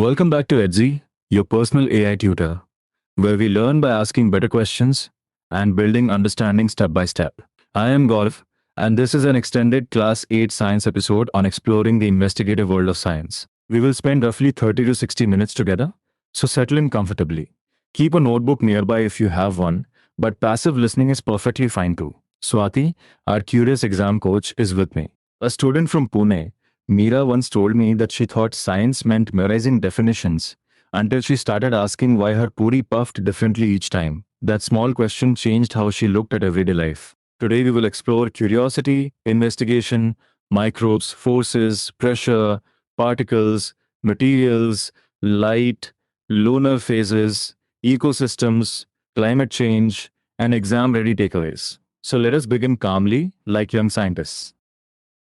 Welcome back to Edzy, your personal AI tutor, where we learn by asking better questions and building understanding step by step. I am Gaurav, and this is an extended Class 8 science episode on exploring the investigative world of science. We will spend roughly 30 to 60 minutes together, so settle in comfortably. Keep a notebook nearby if you have one, but passive listening is perfectly fine too. Swati, our curious exam coach, is with me. A student from Pune, Meera once told me that she thought science meant memorizing definitions until she started asking why her puri puffed differently each time. That small question changed how she looked at everyday life. Today we will explore curiosity, investigation, microbes, forces, pressure, particles, materials, light, lunar phases, ecosystems, climate change, and exam-ready takeaways. So let us begin calmly, like young scientists.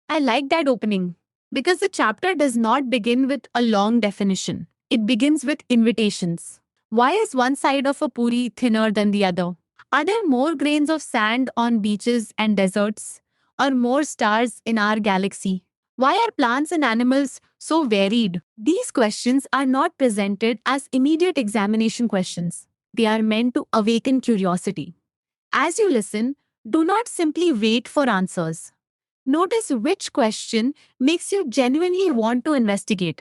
I like that opening because the chapter does not begin with a long definition. It begins with invitations. Why is one side of a puri thinner than the other? Are there more grains of sand on beaches and deserts? Or more stars in our galaxy? Why are plants and animals so varied? These questions are not presented as immediate examination questions. They are meant to awaken curiosity. As you listen, do not simply wait for answers. Notice which question makes you genuinely want to investigate.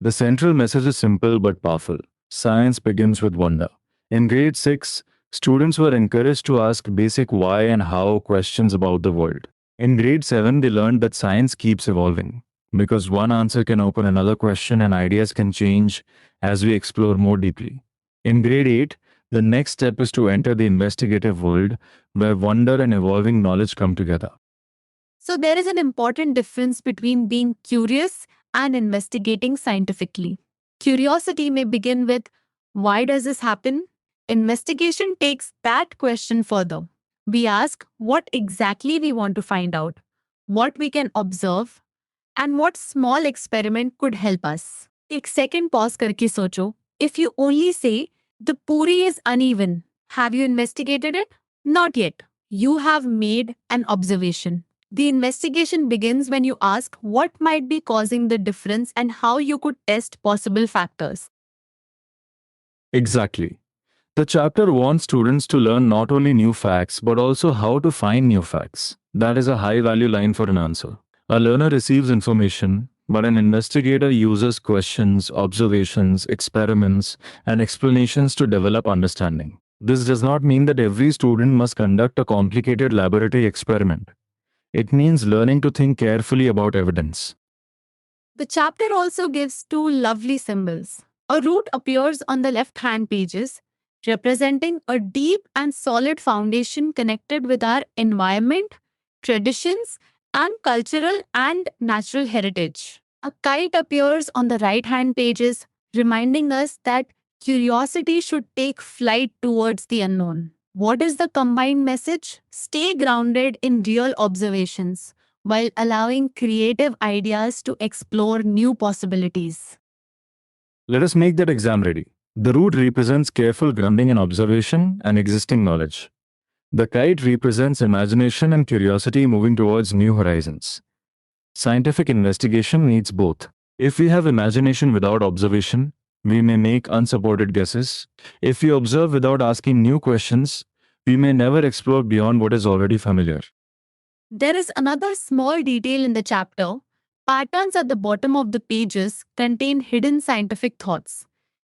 The central message is simple but powerful. Science begins with wonder. In grade 6, students were encouraged to ask basic why and how questions about the world. In grade 7, they learned that science keeps evolving because one answer can open another question and ideas can change as we explore more deeply. In grade 8, the next step is to enter the investigative world where wonder and evolving knowledge come together. So, there is an important difference between being curious and investigating scientifically. Curiosity may begin with, why does this happen? Investigation takes that question further. We ask what exactly we want to find out, what we can observe, and what small experiment could help us. एक second pause करके सोचो. If you only say, the puri is uneven, have you investigated it? Not yet. You have made an observation. The investigation begins when you ask what might be causing the difference and how you could test possible factors. Exactly. The chapter wants students to learn not only new facts but also how to find new facts. That is a high value line for an answer. A learner receives information, but an investigator uses questions, observations, experiments, and explanations to develop understanding. This does not mean that every student must conduct a complicated laboratory experiment. It means learning to think carefully about evidence. The chapter also gives two lovely symbols. A root appears on the left hand pages, representing a deep and solid foundation connected with our environment, traditions, and cultural and natural heritage. A kite appears on the right hand pages, reminding us that curiosity should take flight towards the unknown. What is the combined message? Stay grounded in real observations while allowing creative ideas to explore new possibilities. Let us make that exam ready. The root represents careful grounding in observation and existing knowledge. The kite represents imagination and curiosity moving towards new horizons. Scientific investigation needs both. If we have imagination without observation, we may make unsupported guesses. If we observe without asking new questions, we may never explore beyond what is already familiar. There is another small detail in the chapter. Patterns at the bottom of the pages contain hidden scientific thoughts,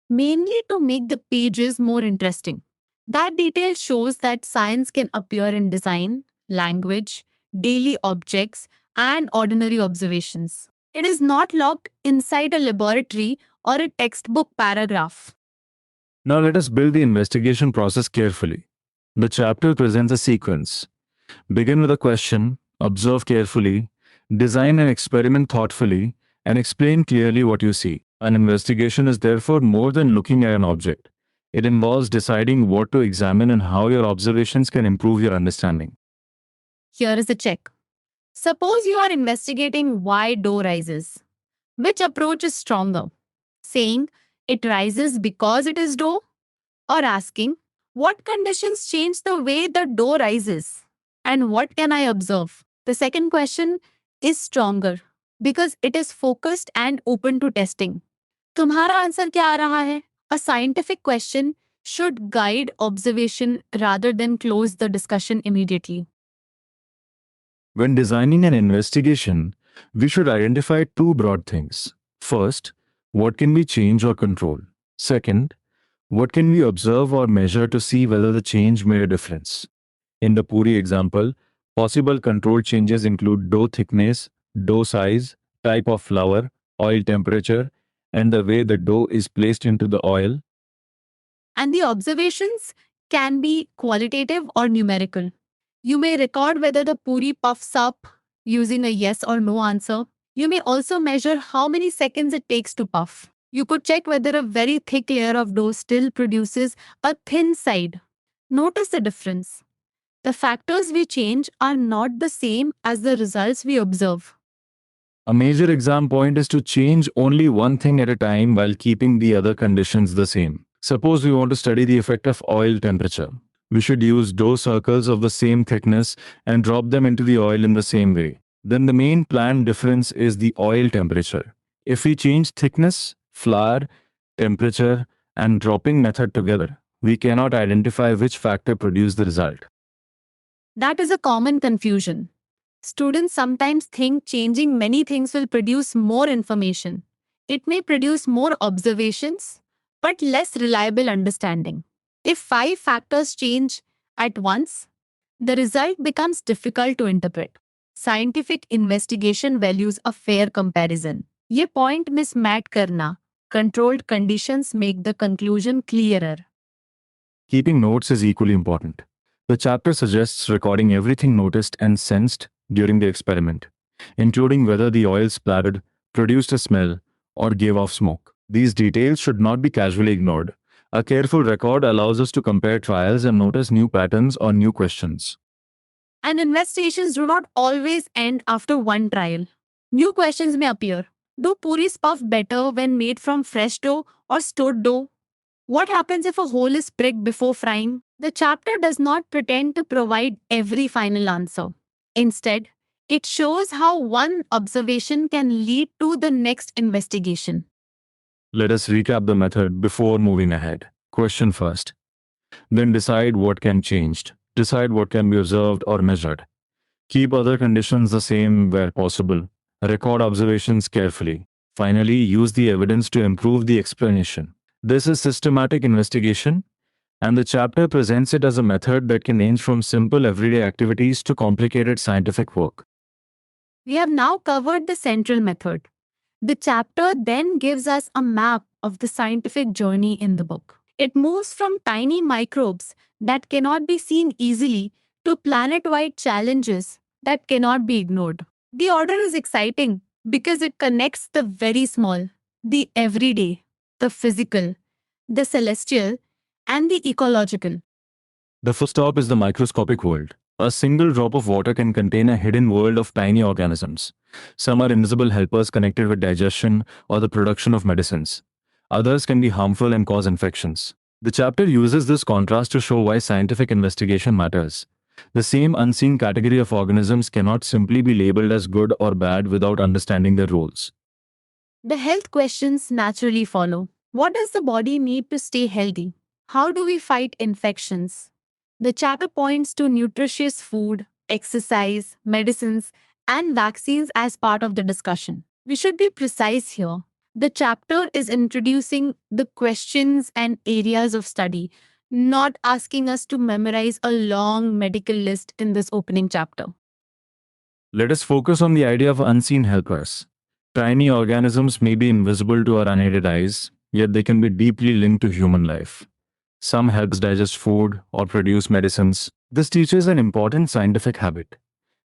mainly to make the pages more interesting. That detail shows that science can appear in design, language, daily objects, and ordinary observations. It is not locked inside a laboratory or a textbook paragraph. Now let us build the investigation process carefully. The chapter presents a sequence. Begin with a question, observe carefully, design an experiment thoughtfully, and explain clearly what you see. An investigation is therefore more than looking at an object. It involves deciding what to examine and how your observations can improve your understanding. Here is a check. Suppose you are investigating why dough rises. Which approach is stronger? Saying it rises because it is dough, or asking what conditions change the way the dough rises and what can I observe? The second question is stronger because it is focused and open to testing. तुम्हारा answer क्या आ रहा है? A scientific question should guide observation rather than close the discussion immediately. When designing an investigation, we should identify two broad things. First, what can we change or control? Second, what can we observe or measure to see whether the change made a difference? In the Puri example, possible control changes include dough thickness, dough size, type of flour, oil temperature, and the way the dough is placed into the oil. And the observations can be qualitative or numerical. You may record whether the puri puffs up using a yes or no answer. You may also measure how many seconds it takes to puff. You could check whether a very thick layer of dough still produces a thin side. Notice the difference. The factors we change are not the same as the results we observe. A major exam point is to change only one thing at a time while keeping the other conditions the same. Suppose we want to study the effect of oil temperature. We should use dough circles of the same thickness and drop them into the oil in the same way. Then the main planned difference is the oil temperature. If we change thickness, flour, temperature, and dropping method together, we cannot identify which factor produced the result. That is a common confusion. Students sometimes think changing many things will produce more information. It may produce more observations, but less reliable understanding. If 5 factors change at once, the result becomes difficult to interpret. Scientific investigation values a fair comparison. ये point miss mat करना. Controlled conditions make the conclusion clearer. Keeping notes is equally important. The chapter suggests recording everything noticed and sensed during the experiment, including whether the oil splattered, produced a smell, or gave off smoke. These details should not be casually ignored. A careful record allows us to compare trials and notice new patterns or new questions. And investigations do not always end after one trial. New questions may appear. Do puris puff better when made from fresh dough or stored dough? What happens if a hole is pricked before frying? The chapter does not pretend to provide every final answer. Instead, it shows how one observation can lead to the next investigation. Let us recap the method before moving ahead. Question first. Then decide what can changed. Decide what can be observed or measured. Keep other conditions the same where possible. Record observations carefully. Finally, use the evidence to improve the explanation. This is systematic investigation, and the chapter presents it as a method that can range from simple everyday activities to complicated scientific work. We have now covered the central method. The chapter then gives us a map of the scientific journey in the book. It moves from tiny microbes that cannot be seen easily to planet-wide challenges that cannot be ignored. The order is exciting because it connects the very small, the everyday, the physical, the celestial, and the ecological. The first stop is the microscopic world. A single drop of water can contain a hidden world of tiny organisms. Some are invisible helpers connected with digestion or the production of medicines. Others can be harmful and cause infections. The chapter uses this contrast to show why scientific investigation matters. The same unseen category of organisms cannot simply be labeled as good or bad without understanding their roles. The health questions naturally follow. What does the body need to stay healthy? How do we fight infections? The chapter points to nutritious food, exercise, medicines, and vaccines as part of the discussion. We should be precise here. The chapter is introducing the questions and areas of study, not asking us to memorize a long medical list in this opening chapter. Let us focus on the idea of unseen helpers. Tiny organisms may be invisible to our unaided eyes, yet they can be deeply linked to human life. Some help us digest food or produce medicines. This teaches an important scientific habit.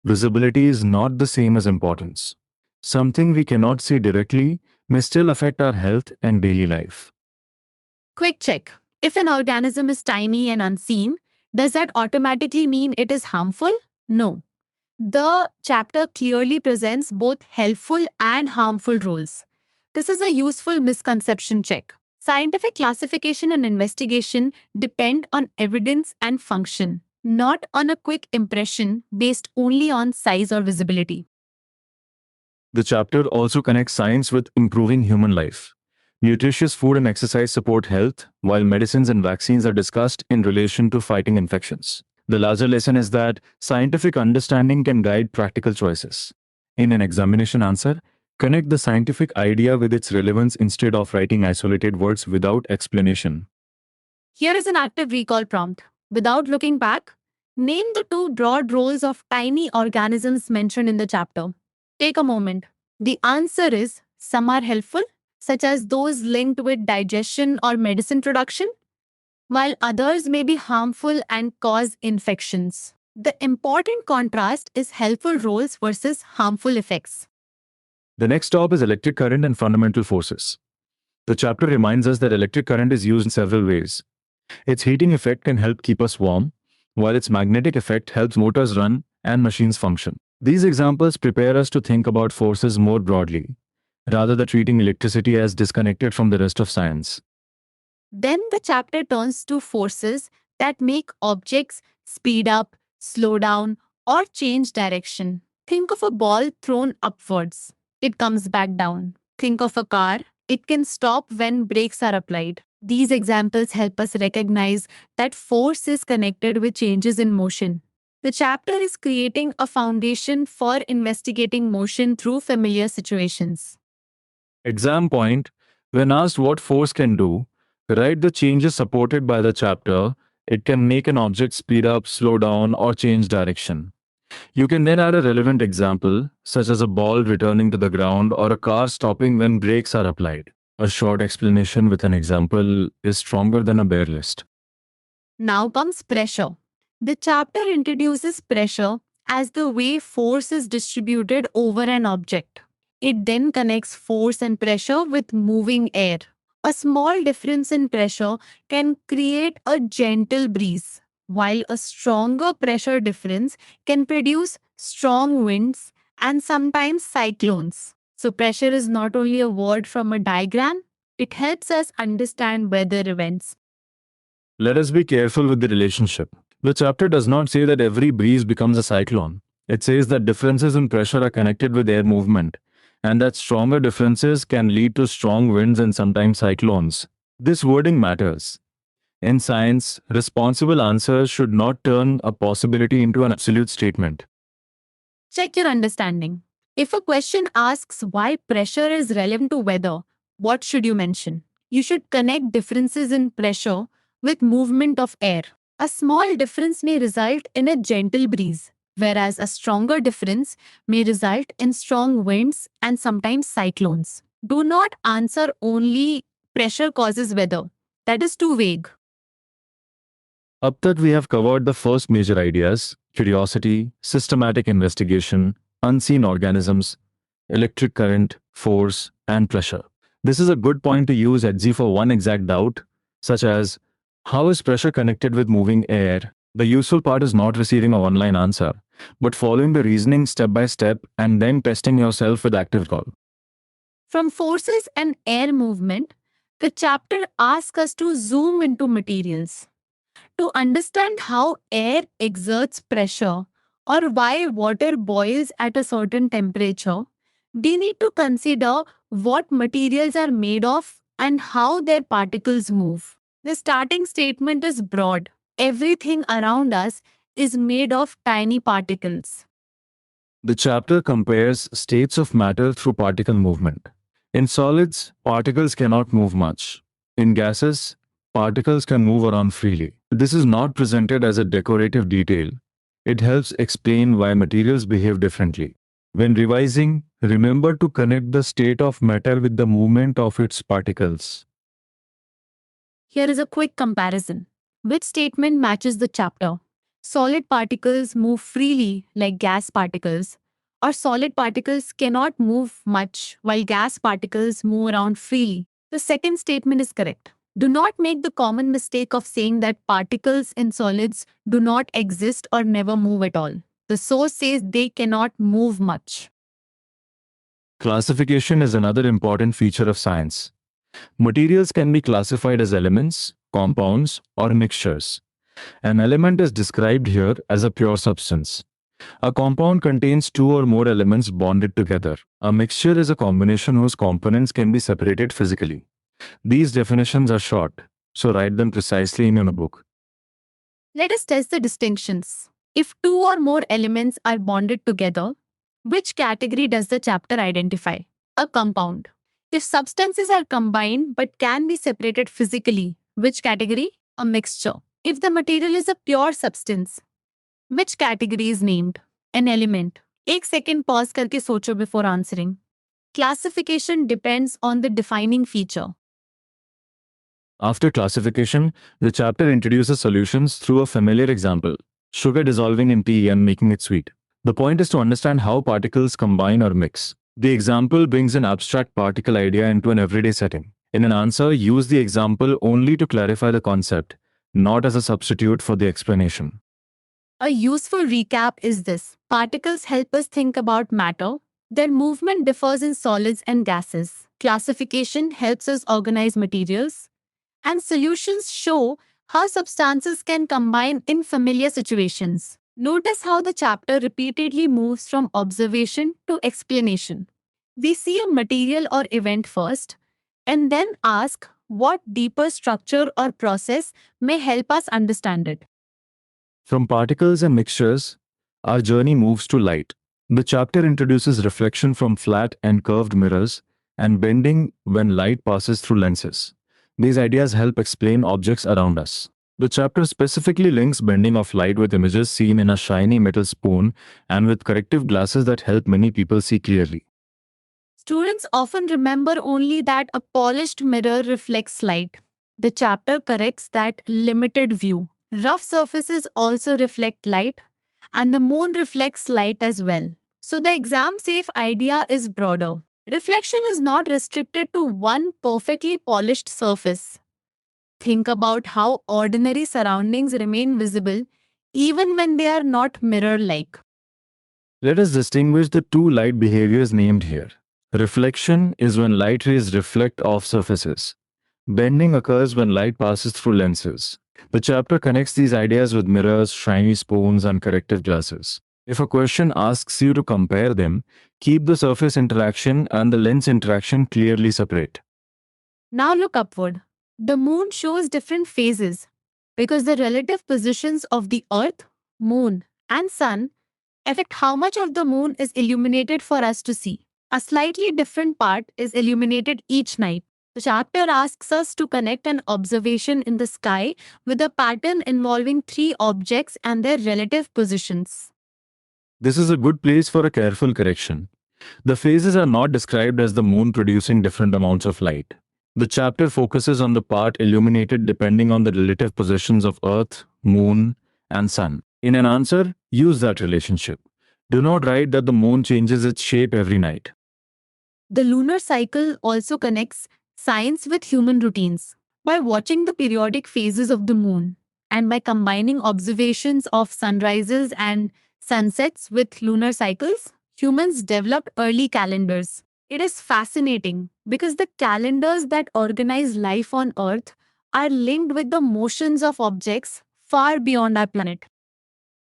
Visibility is not the same as importance. Something we cannot see directly may still affect our health and daily life. Quick check. If an organism is tiny and unseen, does that automatically mean it is harmful? No. The chapter clearly presents both helpful and harmful roles. This is a useful misconception check. Scientific classification and investigation depend on evidence and function, not on a quick impression based only on size or visibility. The chapter also connects science with improving human life. Nutritious food and exercise support health, while medicines and vaccines are discussed in relation to fighting infections. The larger lesson is that scientific understanding can guide practical choices. In an examination answer, connect the scientific idea with its relevance instead of writing isolated words without explanation. Here is an active recall prompt. Without looking back, name the two broad roles of tiny organisms mentioned in the chapter. Take a moment. The answer is some are helpful, such as those linked with digestion or medicine production, while others may be harmful and cause infections. The important contrast is helpful roles versus harmful effects. The next stop is electric current and fundamental forces. The chapter reminds us that electric current is used in several ways. Its heating effect can help keep us warm, while its magnetic effect helps motors run and machines function. These examples prepare us to think about forces more broadly, rather than treating electricity as disconnected from the rest of science. Then the chapter turns to forces that make objects speed up, slow down, or change direction. Think of a ball thrown upwards. It comes back down. Think of a car. It can stop when brakes are applied. These examples help us recognize that force is connected with changes in motion. The chapter is creating a foundation for investigating motion through familiar situations. Exam point: when asked what force can do, write the changes supported by the chapter. It can make an object speed up, slow down, or change direction. You can then add a relevant example, such as a ball returning to the ground or a car stopping when brakes are applied. A short explanation with an example is stronger than a bare list. Now comes pressure. The chapter introduces pressure as the way force is distributed over an object. It then connects force and pressure with moving air. A small difference in pressure can create a gentle breeze, while a stronger pressure difference can produce strong winds and sometimes cyclones. So, pressure is not only a word from a diagram, it helps us understand weather events. Let us be careful with the relationship. The chapter does not say that every breeze becomes a cyclone. It says that differences in pressure are connected with air movement, and that stronger differences can lead to strong winds and sometimes cyclones. This wording matters. In science, responsible answers should not turn a possibility into an absolute statement. Check your understanding. If a question asks why pressure is relevant to weather, what should you mention? You should connect differences in pressure with movement of air. A small difference may result in a gentle breeze, whereas a stronger difference may result in strong winds and sometimes cyclones. Do not answer only pressure causes weather. That is too vague. Up that we have covered the first major ideas: curiosity, systematic investigation, unseen organisms, electric current, force, and pressure. This is a good point to use Etsy for one exact doubt, such as how is pressure connected with moving air? The useful part is not receiving a one-line answer, but following the reasoning step by step and then testing yourself with active call. From forces and air movement, the chapter asks us to zoom into materials. To understand how air exerts pressure or why water boils at a certain temperature, we need to consider what materials are made of and how their particles move. The starting statement is broad. Everything around us is made of tiny particles. The chapter compares states of matter through particle movement. In solids, particles cannot move much. In gases, particles can move around freely. This is not presented as a decorative detail. It helps explain why materials behave differently. When revising, remember to connect the state of matter with the movement of its particles. Here is a quick comparison. Which statement matches the chapter? Solid particles move freely like gas particles, or solid particles cannot move much while gas particles move around freely. The second statement is correct. Do not make the common mistake of saying that particles in solids do not exist or never move at all. The source says they cannot move much. Classification is another important feature of science. Materials can be classified as elements, compounds, or mixtures. An element is described here as a pure substance. A compound contains two or more elements bonded together. A mixture is a combination whose components can be separated physically. These definitions are short, so write them precisely in your book. Let us test the distinctions. If two or more elements are bonded together, which category does the chapter identify? A compound. If substances are combined but can be separated physically, which category? A mixture. If the material is a pure substance, which category is named? An element. एक second pause करके सोचो before answering. Classification depends on the defining feature. After classification, the chapter introduces solutions through a familiar example: sugar dissolving in tea and making it sweet. The point is to understand how particles combine or mix. The example brings an abstract particle idea into an everyday setting. In an answer, use the example only to clarify the concept, not as a substitute for the explanation. A useful recap is this. Particles help us think about matter. Their movement differs in solids and gases. Classification helps us organize materials. And solutions show how substances can combine in familiar situations. Notice how the chapter repeatedly moves from observation to explanation. We see a material or event first, and then ask what deeper structure or process may help us understand it. From particles and mixtures, our journey moves to light. The chapter introduces reflection from flat and curved mirrors and bending when light passes through lenses. These ideas help explain objects around us. The chapter specifically links bending of light with images seen in a shiny metal spoon and with corrective glasses that help many people see clearly. Students often remember only that a polished mirror reflects light. The chapter corrects that limited view. Rough surfaces also reflect light, and the moon reflects light as well. So the exam safe idea is broader. Reflection is not restricted to one perfectly polished surface. Think about how ordinary surroundings remain visible even when they are not mirror like. Let us distinguish the two light behaviors named here. Reflection is when light rays reflect off surfaces. Bending occurs when light passes through lenses. The chapter connects these ideas with mirrors, shiny spoons, and corrective glasses. If a question asks you to compare them, keep the surface interaction and the lens interaction clearly separate. Now look upward. The moon shows different phases because the relative positions of the earth, moon, and sun affect how much of the moon is illuminated for us to see. A slightly different part is illuminated each night. The chapter asks us to connect an observation in the sky with a pattern involving three objects and their relative positions. This is a good place for a careful correction. The phases are not described as the moon producing different amounts of light. The chapter focuses on the part illuminated depending on the relative positions of Earth, Moon, and Sun. In an answer, use that relationship. Do not write that the moon changes its shape every night. The lunar cycle also connects science with human routines. By watching the periodic phases of the moon and by combining observations of sunrises and sunsets with lunar cycles, humans developed early calendars. It is fascinating because the calendars that organize life on Earth are linked with the motions of objects far beyond our planet.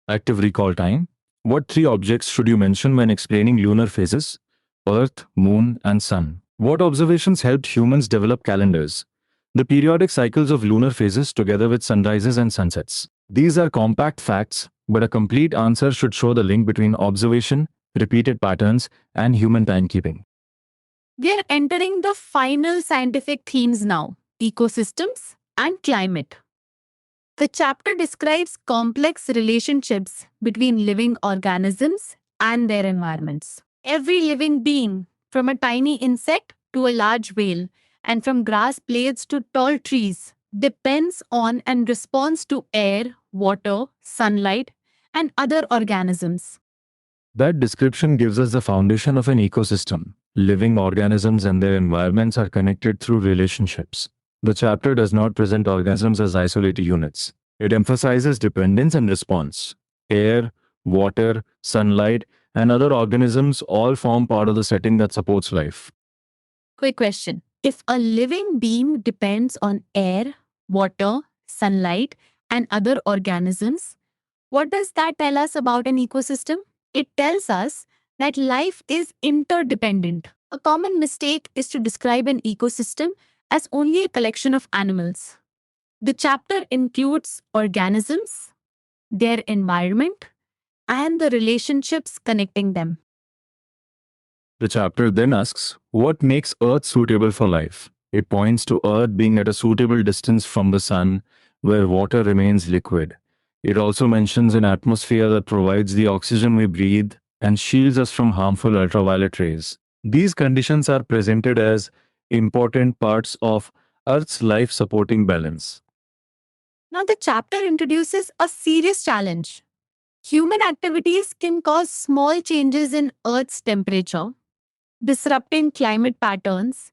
Active recall time. What three objects should you mention when explaining lunar phases? Earth, Moon, and Sun. What observations helped humans develop calendars? The periodic cycles of lunar phases together with sunrises and sunsets. These are compact facts, but a complete answer should show the link between observation, repeated patterns, and human timekeeping. We are entering the final scientific themes now: ecosystems and climate. The chapter describes complex relationships between living organisms and their environments. Every living being, from a tiny insect to a large whale, and from grass blades to tall trees, depends on and responds to air, water, sunlight, and other organisms. That description gives us the foundation of an ecosystem. Living organisms and their environments are connected through relationships. The chapter does not present organisms as isolated units. It emphasizes dependence and response. Air, water, sunlight, and other organisms all form part of the setting that supports life. Quick question. If a living being depends on air, water, sunlight, and other organisms, what does that tell us about an ecosystem? It tells us that life is interdependent. A common mistake is to describe an ecosystem as only a collection of animals. The chapter includes organisms, their environment, and the relationships connecting them. The chapter then asks, what makes Earth suitable for life? It points to Earth being at a suitable distance from the Sun, where water remains liquid. It also mentions an atmosphere that provides the oxygen we breathe and shields us from harmful ultraviolet rays. These conditions are presented as important parts of Earth's life supporting balance. Now, the chapter introduces a serious challenge. Human activities can cause small changes in Earth's temperature, disrupting climate patterns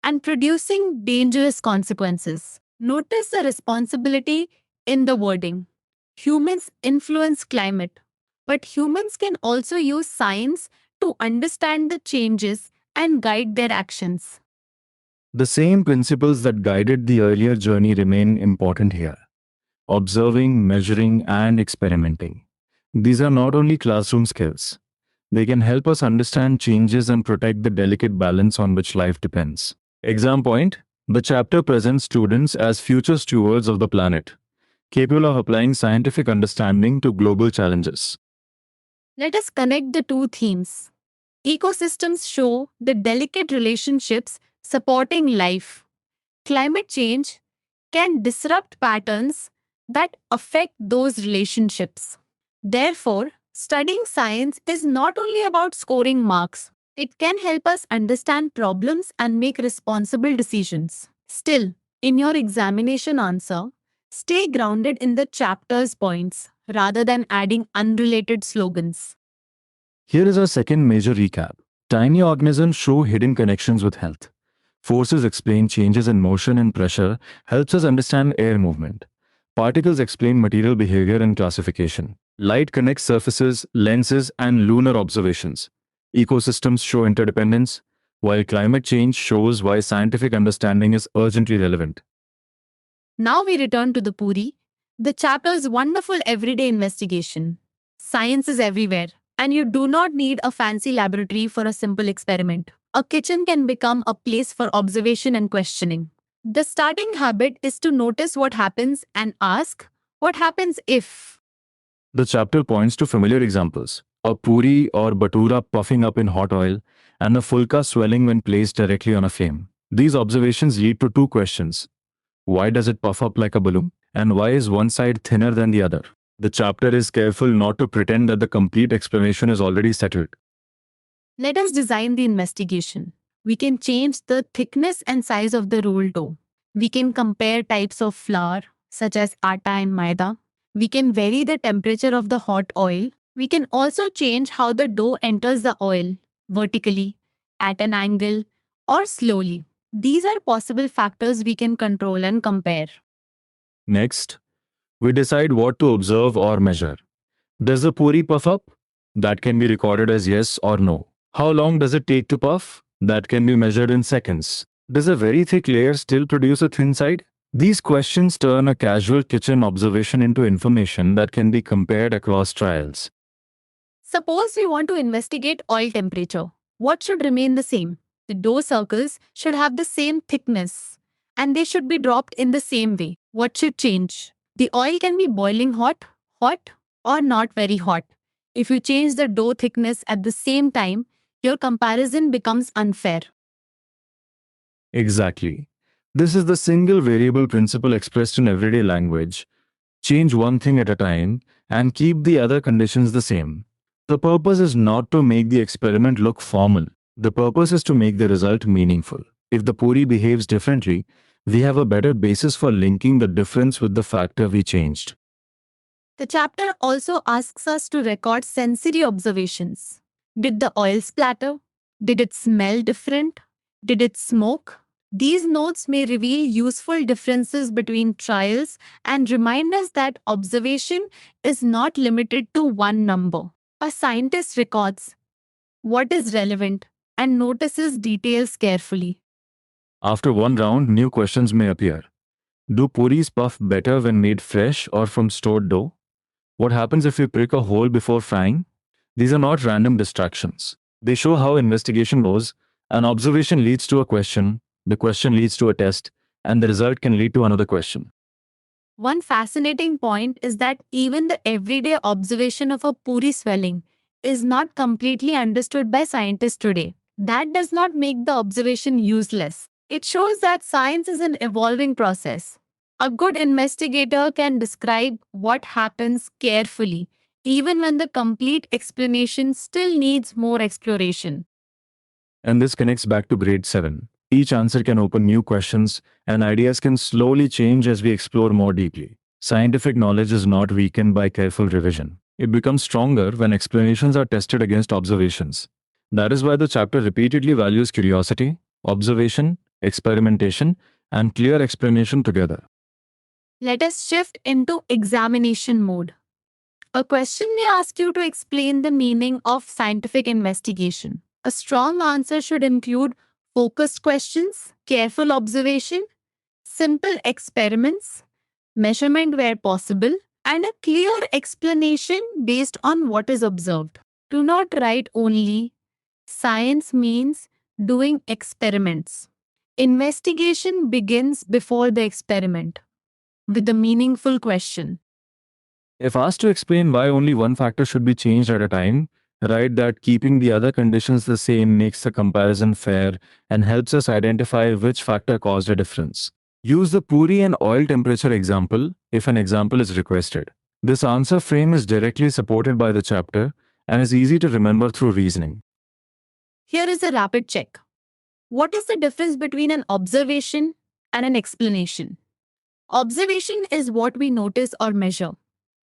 and producing dangerous consequences. Notice the responsibility in the wording. Humans influence climate, but humans can also use science to understand the changes and guide their actions. The same principles that guided the earlier journey remain important here: observing, measuring, and experimenting. These are not only classroom skills, they can help us understand changes and protect the delicate balance on which life depends. Exam point: the chapter presents students as future stewards of the planet, capable of applying scientific understanding to global challenges. Let us connect the two themes. Ecosystems show the delicate relationships supporting life. Climate change can disrupt patterns that affect those relationships. Therefore, studying science is not only about scoring marks, it can help us understand problems and make responsible decisions. Still, in your examination answer, stay grounded in the chapter's points rather than adding unrelated slogans. Here is our second major recap. Tiny organisms show hidden connections with health. Forces explain changes in motion and pressure, helps us understand air movement. Particles explain material behavior and classification. Light connects surfaces, lenses, and lunar observations. Ecosystems show interdependence, while climate change shows why scientific understanding is urgently relevant. Now we return to the Puri, the chapter's wonderful everyday investigation. Science is everywhere, and you do not need a fancy laboratory for a simple experiment. A kitchen can become a place for observation and questioning. The starting habit is to notice what happens and ask, what happens if? The chapter points to familiar examples: a puri or batura puffing up in hot oil, and a fulka swelling when placed directly on a flame. These observations lead to two questions. Why does it puff up like a balloon? And why is one side thinner than the other? The chapter is careful not to pretend that the complete explanation is already settled. Let us design the investigation. We can change the thickness and size of the rolled dough. We can compare types of flour, such as atta and maida. We can vary the temperature of the hot oil. We can also change how the dough enters the oil, vertically, at an angle, or slowly. These are possible factors we can control and compare. Next, we decide what to observe or measure. Does the puri puff up? That can be recorded as yes or no. How long does it take to puff? That can be measured in seconds. Does a very thick layer still produce a thin side? These questions turn a casual kitchen observation into information that can be compared across trials. Suppose we want to investigate oil temperature. What should remain the same? The dough circles should have the same thickness and they should be dropped in the same way. What should change? The oil can be boiling hot, or not very hot. If you change the dough thickness at the same time, your comparison becomes unfair. Exactly. This is the single variable principle expressed in everyday language. Change one thing at a time and keep the other conditions the same. The purpose is not to make the experiment look formal. The purpose is to make the result meaningful. If the puri behaves differently, we have a better basis for linking the difference with the factor we changed. The chapter also asks us to record sensory observations. Did the oil splatter? Did it smell different? Did it smoke? These notes may reveal useful differences between trials and remind us that observation is not limited to one number. A scientist records what is relevant and notices details carefully. After one round, new questions may appear. Do puris puff better when made fresh or from stored dough? What happens if we prick a hole before frying? These are not random distractions. They show how investigation goes. An observation leads to a question. The question leads to a test, and the result can lead to another question. One fascinating point is that even the everyday observation of a puri swelling is not completely understood by scientists today. That does not make the observation useless. It shows that science is an evolving process. A good investigator can describe what happens carefully, even when the complete explanation still needs more exploration. And this connects back to grade 7. Each answer can open new questions, and ideas can slowly change as we explore more deeply. Scientific knowledge is not weakened by careful revision. It becomes stronger when explanations are tested against observations. That is why the chapter repeatedly values curiosity, observation, experimentation, and clear explanation together. Let us shift into examination mode. A question may ask you to explain the meaning of scientific investigation. A strong answer should include focused questions, careful observation, simple experiments, measurement where possible, and a clear explanation based on what is observed. Do not write only science means doing experiments. Investigation begins before the experiment with a meaningful question. If asked to explain why only one factor should be changed at a time, write that keeping the other conditions the same makes the comparison fair and helps us identify which factor caused a difference. Use the puri and oil temperature example if an example is requested. This answer frame is directly supported by the chapter and is easy to remember through reasoning. Here is a rapid check. What is the difference between an observation and an explanation? Observation is what we notice or measure,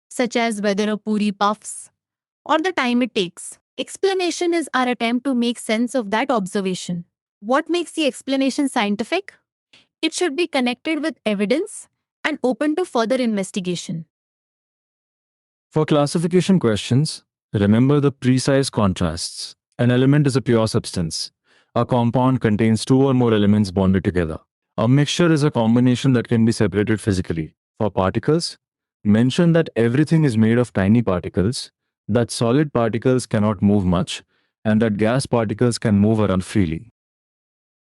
such as whether a puri puffs or the time it takes. Explanation is our attempt to make sense of that observation. What makes the explanation scientific? It should be connected with evidence and open to further investigation. For classification questions, remember the precise contrasts. An element is a pure substance. A compound contains two or more elements bonded together. A mixture is a combination that can be separated physically. For particles, mention that everything is made of tiny particles, that solid particles cannot move much, and that gas particles can move around freely.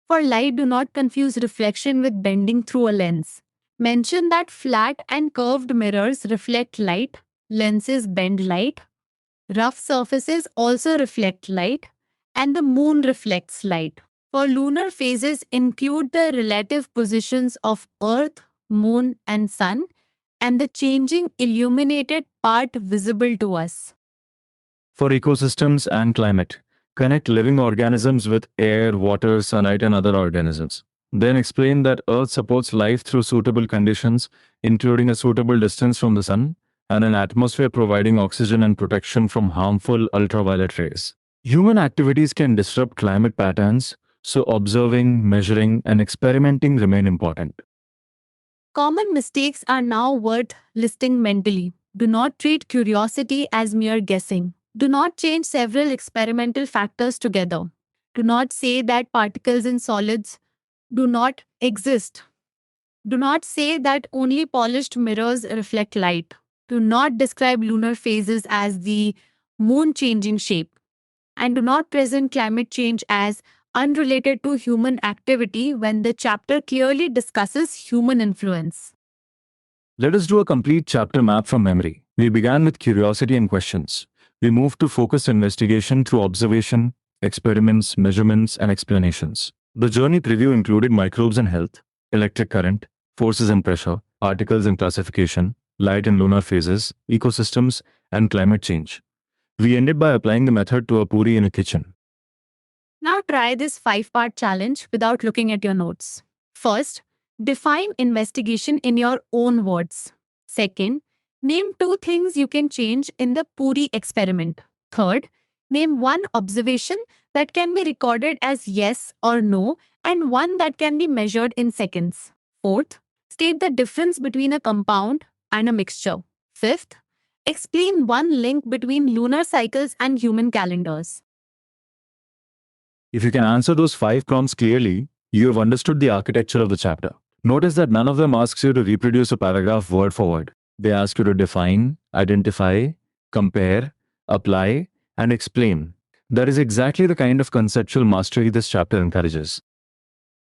For light, do not confuse reflection with bending through a lens. Mention that flat and curved mirrors reflect light, lenses bend light, rough surfaces also reflect light, and the moon reflects light. For lunar phases, include the relative positions of Earth, Moon, and Sun, and the changing illuminated part visible to us. For ecosystems and climate, connect living organisms with air, water, sunlight, and other organisms. Then explain that Earth supports life through suitable conditions, including a suitable distance from the sun and an atmosphere providing oxygen and protection from harmful ultraviolet rays. Human activities can disrupt climate patterns, so observing, measuring, and experimenting remain important. Common mistakes are now worth listing mentally. Do not treat curiosity as mere guessing. Do not change several experimental factors together. Do not say that particles in solids do not exist. Do not say that only polished mirrors reflect light. Do not describe lunar phases as the moon changing shape. And do not present climate change as unrelated to human activity when the chapter clearly discusses human influence. Let us do a complete chapter map from memory. We began with curiosity and questions. We moved to focused investigation through observation, experiments, measurements, and explanations. The journey preview included microbes and health, electric current, forces and pressure, particles and classification, light and lunar phases, ecosystems, and climate change. We ended by applying the method to a puri in a kitchen. Now try this 5-part challenge without looking at your notes. First, define investigation in your own words. Second, name 2 things you can change in the puri experiment. Third, name 1 observation that can be recorded as yes or no and 1 that can be measured in seconds. Fourth, state the difference between a compound and a mixture. Fifth, explain 1 link between lunar cycles and human calendars. If you can answer those 5 prompts clearly, you have understood the architecture of the chapter. Notice that none of them asks you to reproduce a paragraph word for word. They ask you to define, identify, compare, apply, and explain. That is exactly the kind of conceptual mastery this chapter encourages.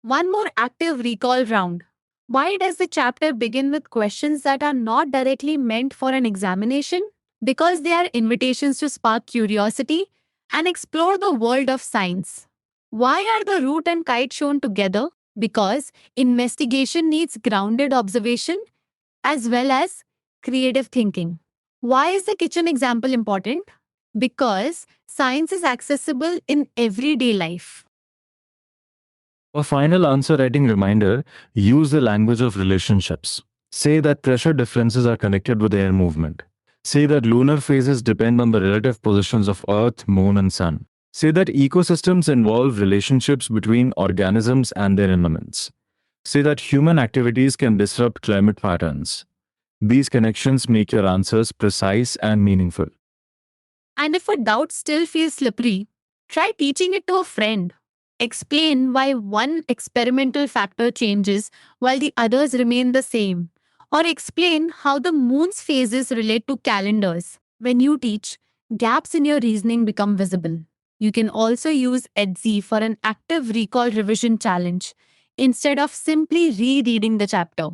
One more active recall round. Why does the chapter begin with questions that are not directly meant for an examination? Because they are invitations to spark curiosity and explore the world of science. Why are the root and kite shown together? Because investigation needs grounded observation as well as creative thinking. Why is the kitchen example important? Because science is accessible in everyday life. A final answer writing reminder, use the language of relationships. Say that pressure differences are connected with air movement. Say that lunar phases depend on the relative positions of Earth, Moon, and Sun. Say that ecosystems involve relationships between organisms and their elements. Say that human activities can disrupt climate patterns. These connections make your answers precise and meaningful. And if a doubt still feels slippery, try teaching it to a friend. Explain why one experimental factor changes while the others remain the same. Or explain how the moon's phases relate to calendars. When you teach, gaps in your reasoning become visible. You can also use EDSI for an active recall revision challenge instead of simply rereading the chapter.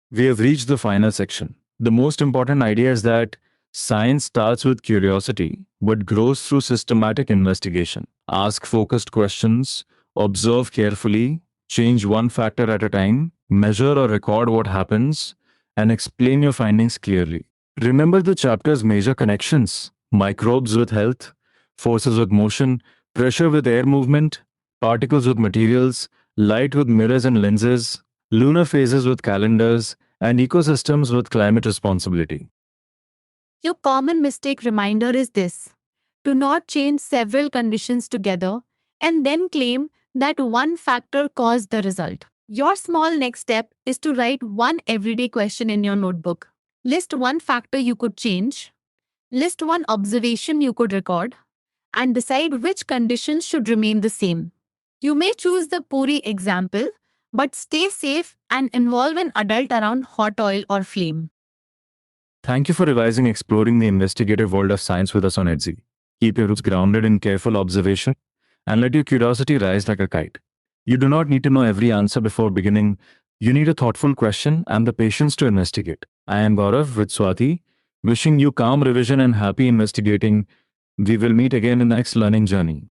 We have reached the final section. The most important idea is that science starts with curiosity but grows through systematic investigation. Ask focused questions, observe carefully, change one factor at a time, measure or record what happens, and explain your findings clearly. Remember the chapter's major connections: microbes with health, forces with motion, pressure with air movement, particles with materials, light with mirrors and lenses, lunar phases with calendars, and ecosystems with climate responsibility. Your common mistake reminder is this: do not change several conditions together and then claim that one factor caused the result. Your small next step is to write one everyday question in your notebook. List one factor you could change, list one observation you could record, and decide which conditions should remain the same. You may choose the Puri example, but stay safe and involve an adult around hot oil or flame. Thank you for revising exploring the investigative world of science with us on EDSI. Keep your roots grounded in careful observation and let your curiosity rise like a kite. You do not need to know every answer before beginning. You need a thoughtful question and the patience to investigate. I am Gaurav with Swati, wishing you calm revision and happy investigating. We will meet again in the next learning journey.